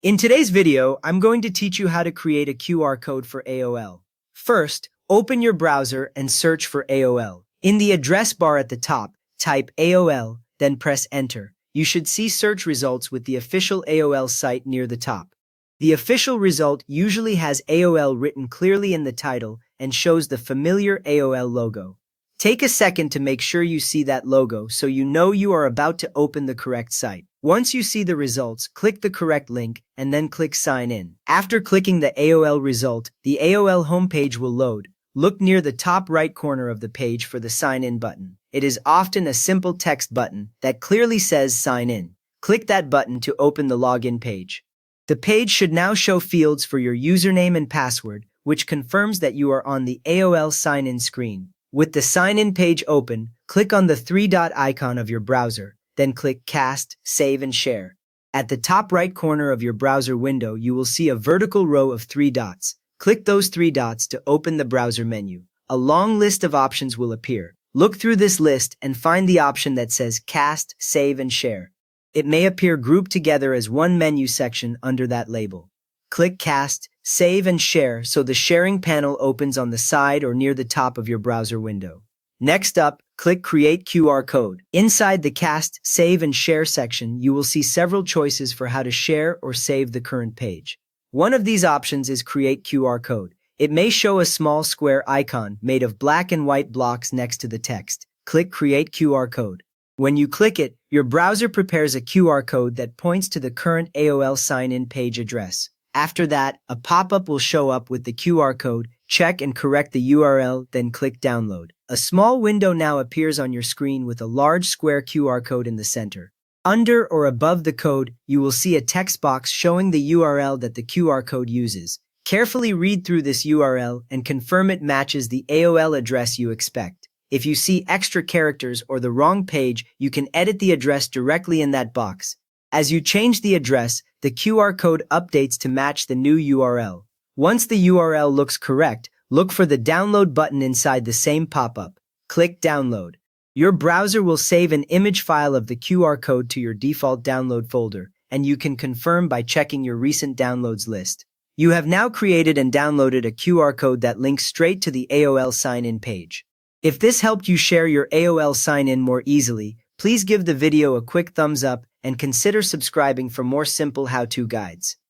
In today's video, I'm going to teach you how to create a QR code for AOL. First, open your browser and search for AOL. In the address bar at the top, type AOL, then press Enter. You should see search results with the official AOL site near the top. The official result usually has AOL written clearly in the title and shows the familiar AOL logo. Take a second to make sure you see that logo so you know you are about to open the correct site. Once you see the results, click the correct link and then click Sign In. After clicking the AOL result, the AOL homepage will load. Look near the top right corner of the page for the Sign In button. It is often a simple text button that clearly says Sign In. Click that button to open the login page. The page should now show fields for your username and password, which confirms that you are on the AOL sign-in screen. With the sign-in page open, click on the three-dot icon of your browser, then click Cast, Save, and Share. At the top right corner of your browser window, you will see a vertical row of 3 dots. Click those 3 dots to open the browser menu. A long list of options will appear. Look through this list and find the option that says Cast, Save, and Share. It may appear grouped together as one menu section under that label. Click Cast, Save, and Share so the sharing panel opens on the side or near the top of your browser window. Next up, click Create QR Code. Inside the Cast, Save, and Share section, you will see several choices for how to share or save the current page. One of these options is Create QR Code. It may show a small square icon made of black and white blocks next to the text. Click Create QR Code. When you click it, your browser prepares a QR code that points to the current AOL sign-in page address. After that, a pop-up will show up with the QR code. Check and correct the URL, then click Download. A small window now appears on your screen with a large square QR code in the center. Under or above the code, you will see a text box showing the URL that the QR code uses. Carefully read through this URL and confirm it matches the AOL address you expect. If you see extra characters or the wrong page, you can edit the address directly in that box. As you change the address, the QR code updates to match the new URL. Once the URL looks correct, look for the download button inside the same pop-up. Click Download. Your browser will save an image file of the QR code to your default download folder, and you can confirm by checking your recent downloads list. You have now created and downloaded a QR code that links straight to the AOL sign-in page. If this helped you share your AOL sign-in more easily, please give the video a quick thumbs up and consider subscribing for more simple how-to guides.